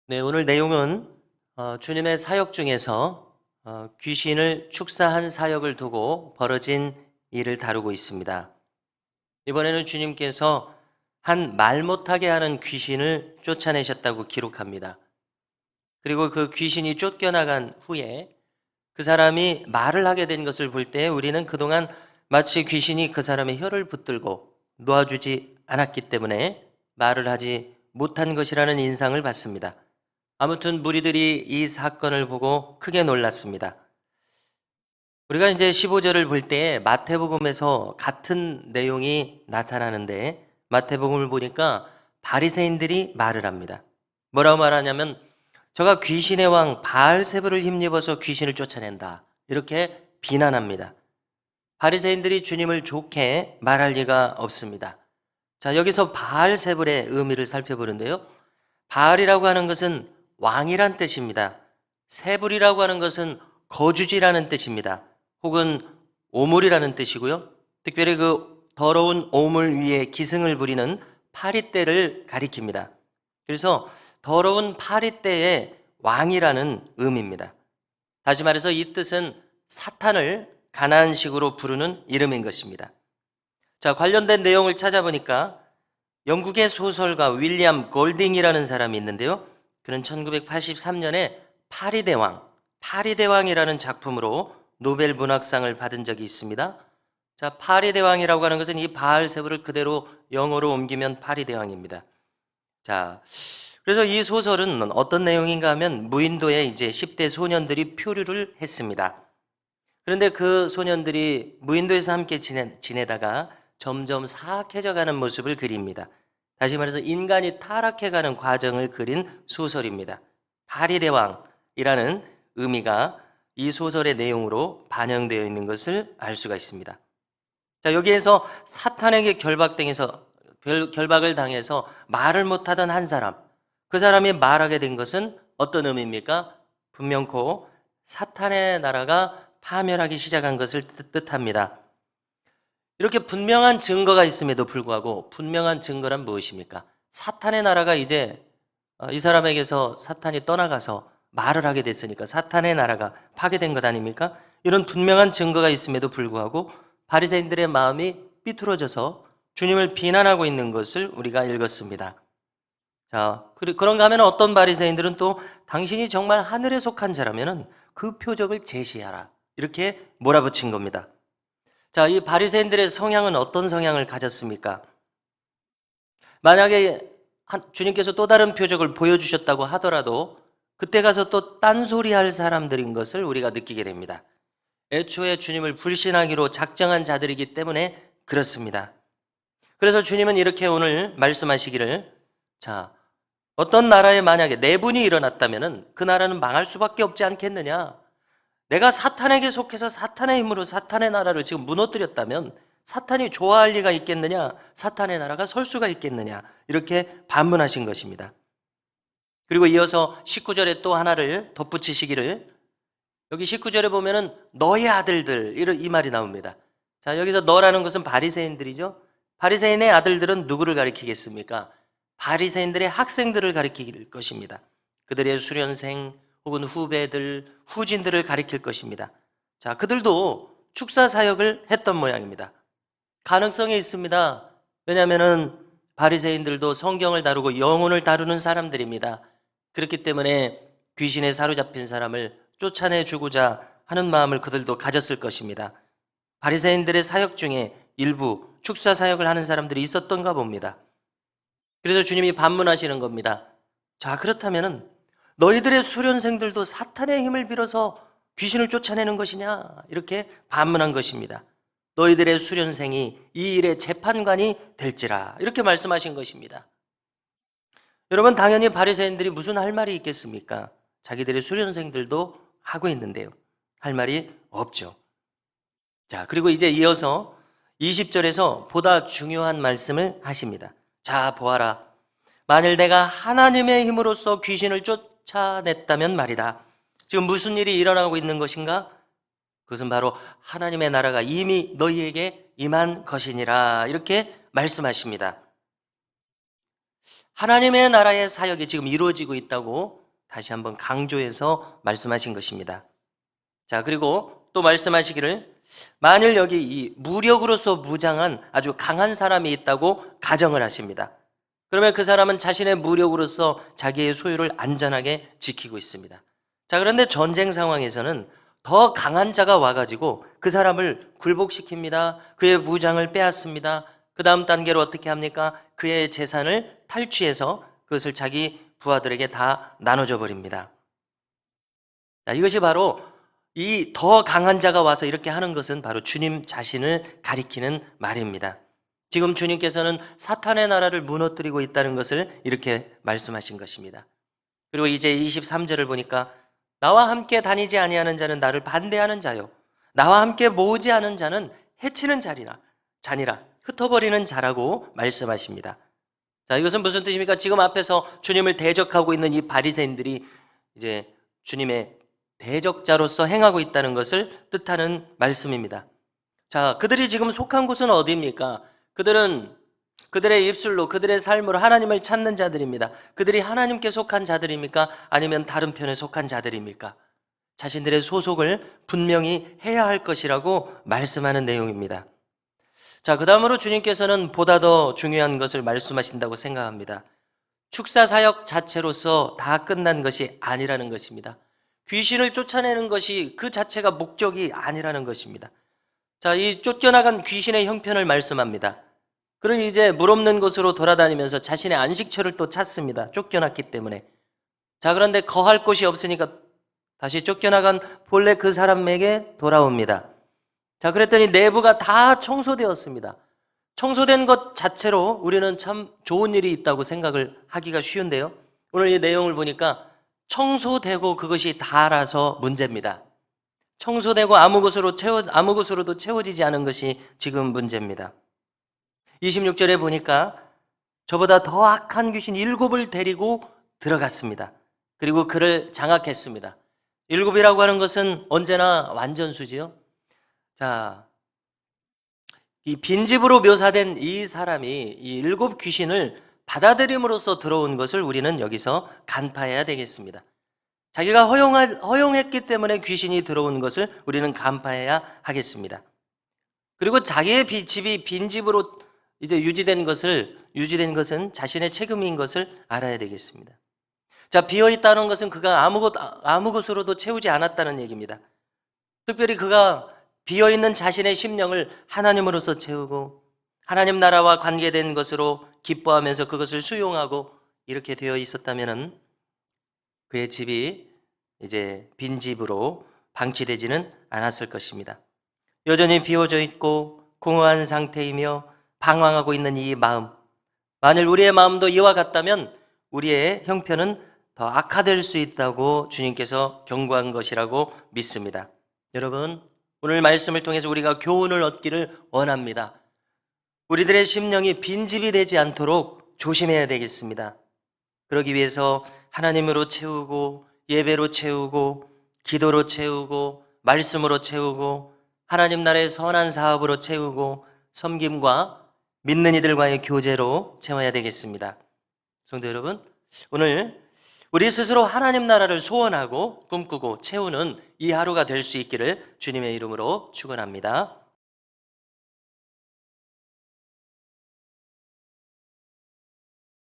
네, 오늘 내용은 주님의 사역 중에서 귀신을 축사한 사역을 두고 벌어진 일을 다루고 있습니다. 이번에는 주님께서 한 말 못하게 하는 귀신을 쫓아내셨다고 기록합니다. 그리고 그 귀신이 쫓겨나간 후에 그 사람이 말을 하게 된 것을 볼 때 우리는 그동안 마치 귀신이 그 사람의 혀를 붙들고 놓아주지 않았기 때문에 말을 하지 못한 것이라는 인상을 받습니다. 아무튼 무리들이 이 사건을 보고 크게 놀랐습니다. 우리가 이제 15절을 볼 때 마태복음에서 같은 내용이 나타나는데 마태복음을 보니까 바리새인들이 말을 합니다. 뭐라고 말하냐면 저가 귀신의 왕 바알세불을 힘입어서 귀신을 쫓아낸다. 이렇게 비난합니다. 바리새인들이 주님을 좋게 말할 리가 없습니다. 자, 여기서 바알세불의 의미를 살펴보는데요. 바알이라고 하는 것은 왕이란 뜻입니다. 세불이라고 하는 것은 거주지라는 뜻입니다. 혹은 오물이라는 뜻이고요. 특별히 그 더러운 오물 위에 기승을 부리는 파리떼를 가리킵니다. 그래서 더러운 파리떼의 왕이라는 의미입니다. 다시 말해서 이 뜻은 사탄을 가나안식으로 부르는 이름인 것입니다. 자, 관련된 내용을 찾아보니까 영국의 소설가 윌리엄 골딩이라는 사람이 있는데요. 그는 1983년에 파리대왕이라는 작품으로 노벨 문학상을 받은 적이 있습니다. 자, 파리대왕이라고 하는 것은 이 바알세불을 그대로 영어로 옮기면 파리대왕입니다. 자, 그래서 이 소설은 어떤 내용인가 하면 무인도에 이제 10대 소년들이 표류를 했습니다. 그런데 그 소년들이 무인도에서 함께 지내다가 점점 사악해져 가는 모습을 그립니다. 다시 말해서 인간이 타락해가는 과정을 그린 소설입니다. 파리대왕이라는 의미가 이 소설의 내용으로 반영되어 있는 것을 알 수가 있습니다. 자, 여기에서 사탄에게 결박을 당해서 말을 못하던 한 사람, 그 사람이 말하게 된 것은 어떤 의미입니까? 분명코 사탄의 나라가 파멸하기 시작한 것을 뜻합니다. 이렇게 분명한 증거가 있음에도 불구하고 분명한 증거란 무엇입니까? 사탄의 나라가 이제 이 사람에게서 사탄이 떠나가서 말을 하게 됐으니까 사탄의 나라가 파괴된 것 아닙니까? 이런 분명한 증거가 있음에도 불구하고 바리새인들의 마음이 삐뚤어져서 주님을 비난하고 있는 것을 우리가 읽었습니다. 자, 그런가 하면 어떤 바리새인들은 또 당신이 정말 하늘에 속한 자라면은 그 표적을 제시하라. 이렇게 몰아붙인 겁니다. 자, 이 바리새인들의 성향은 어떤 성향을 가졌습니까? 만약에 주님께서 또 다른 표적을 보여주셨다고 하더라도 그때 가서 또 딴소리 할 사람들인 것을 우리가 느끼게 됩니다. 애초에 주님을 불신하기로 작정한 자들이기 때문에 그렇습니다. 그래서 주님은 이렇게 오늘 말씀하시기를, 자, 어떤 나라에 만약에 내분이 일어났다면 그 나라는 망할 수밖에 없지 않겠느냐? 내가 사탄에게 속해서 사탄의 힘으로 사탄의 나라를 지금 무너뜨렸다면 사탄이 좋아할 리가 있겠느냐? 사탄의 나라가 설 수가 있겠느냐? 이렇게 반문하신 것입니다. 그리고 이어서 19절에 또 하나를 덧붙이시기를, 여기 19절에 보면은 너의 아들들, 이 말이 나옵니다. 자, 여기서 너라는 것은 바리새인들이죠. 바리새인의 아들들은 누구를 가리키겠습니까? 바리새인들의 학생들을 가리킬 것입니다. 그들의 수련생 혹은 후배들, 후진들을 가리킬 것입니다. 자, 그들도 축사 사역을 했던 모양입니다. 가능성이 있습니다. 왜냐하면은 바리새인들도 성경을 다루고 영혼을 다루는 사람들입니다. 그렇기 때문에 귀신에 사로잡힌 사람을 쫓아내 주고자 하는 마음을 그들도 가졌을 것입니다. 바리새인들의 사역 중에 일부 축사 사역을 하는 사람들이 있었던가 봅니다. 그래서 주님이 반문하시는 겁니다. 자, 그렇다면은 너희들의 수련생들도 사탄의 힘을 빌어서 귀신을 쫓아내는 것이냐? 이렇게 반문한 것입니다. 너희들의 수련생이 이 일의 재판관이 될지라, 이렇게 말씀하신 것입니다. 여러분, 당연히 바리새인들이 무슨 할 말이 있겠습니까? 자기들의 수련생들도 하고 있는데요. 할 말이 없죠. 자, 그리고 이제 이어서 20절에서 보다 중요한 말씀을 하십니다. 자, 보아라. 만일 내가 하나님의 힘으로써 귀신을 쫓아냈다면 말이다. 지금 무슨 일이 일어나고 있는 것인가? 그것은 바로 하나님의 나라가 이미 너희에게 임한 것이니라. 이렇게 말씀하십니다. 하나님의 나라의 사역이 지금 이루어지고 있다고 다시 한번 강조해서 말씀하신 것입니다. 자, 그리고 또 말씀하시기를 만일 여기 이 무력으로서 무장한 아주 강한 사람이 있다고 가정을 하십니다. 그러면 그 사람은 자신의 무력으로서 자기의 소유를 안전하게 지키고 있습니다. 자, 그런데 전쟁 상황에서는 더 강한 자가 와가지고 그 사람을 굴복시킵니다. 그의 무장을 빼앗습니다. 그 다음 단계로 어떻게 합니까? 그의 재산을 탈취해서 그것을 자기 부하들에게 다 나눠줘 버립니다. 자, 이것이 바로 이 더 강한 자가 와서 이렇게 하는 것은 바로 주님 자신을 가리키는 말입니다. 지금 주님께서는 사탄의 나라를 무너뜨리고 있다는 것을 이렇게 말씀하신 것입니다. 그리고 이제 23절을 보니까 나와 함께 다니지 아니하는 자는 나를 반대하는 자요, 나와 함께 모으지 않은 자는 해치는 자니라 흩어버리는 자라고 말씀하십니다. 자, 이것은 무슨 뜻입니까? 지금 앞에서 주님을 대적하고 있는 이 바리새인들이 이제 주님의 대적자로서 행하고 있다는 것을 뜻하는 말씀입니다. 자, 그들이 지금 속한 곳은 어디입니까? 그들은 그들의 입술로, 그들의 삶으로 하나님을 찾는 자들입니다. 그들이 하나님께 속한 자들입니까? 아니면 다른 편에 속한 자들입니까? 자신들의 소속을 분명히 해야 할 것이라고 말씀하는 내용입니다. 자, 그 다음으로 주님께서는 보다 더 중요한 것을 말씀하신다고 생각합니다. 축사 사역 자체로서 다 끝난 것이 아니라는 것입니다. 귀신을 쫓아내는 것이 그 자체가 목적이 아니라는 것입니다. 자, 이 쫓겨나간 귀신의 형편을 말씀합니다. 그러니 이제 물 없는 곳으로 돌아다니면서 자신의 안식처를 또 찾습니다. 쫓겨났기 때문에. 자, 그런데 거할 곳이 없으니까 다시 쫓겨나간 본래 그 사람에게 돌아옵니다. 자, 그랬더니 내부가 다 청소되었습니다. 청소된 것 자체로 우리는 참 좋은 일이 있다고 생각을 하기가 쉬운데요. 오늘 이 내용을 보니까 청소되고 그것이 다라서 문제입니다. 청소되고 아무 곳으로도 채워지지 않은 것이 지금 문제입니다. 26절에 보니까 저보다 더 악한 귀신 7을 데리고 들어갔습니다. 그리고 그를 장악했습니다. 7이라고 하는 것은 언제나 완전수지요. 자, 이 빈집으로 묘사된 이 사람이 이 7 귀신을 받아들임으로써 들어온 것을 우리는 여기서 간파해야 되겠습니다. 자기가 허용했기 때문에 귀신이 들어온 것을 우리는 간파해야 하겠습니다. 그리고 자기의 집이 빈집으로 이제 유지된 것은 자신의 책임인 것을 알아야 되겠습니다. 자, 비어 있다는 것은 그가 아무 곳으로도 채우지 않았다는 얘기입니다. 특별히 그가 비어 있는 자신의 심령을 하나님으로서 채우고 하나님 나라와 관계된 것으로 기뻐하면서 그것을 수용하고 이렇게 되어 있었다면은 그의 집이 이제 빈집으로 방치되지는 않았을 것입니다. 여전히 비워져 있고 공허한 상태이며 방황하고 있는 이 마음, 만일 우리의 마음도 이와 같다면 우리의 형편은 더 악화될 수 있다고 주님께서 경고한 것이라고 믿습니다. 여러분, 오늘 말씀을 통해서 우리가 교훈을 얻기를 원합니다. 우리들의 심령이 빈집이 되지 않도록 조심해야 되겠습니다. 그러기 위해서 하나님으로 채우고 예배로 채우고 기도로 채우고 말씀으로 채우고 하나님 나라의 선한 사업으로 채우고 섬김과 믿는 이들과의 교제로 채워야 되겠습니다. 성도 여러분, 오늘 우리 스스로 하나님 나라를 소원하고 꿈꾸고 채우는 이 하루가 될 수 있기를 주님의 이름으로 축원합니다.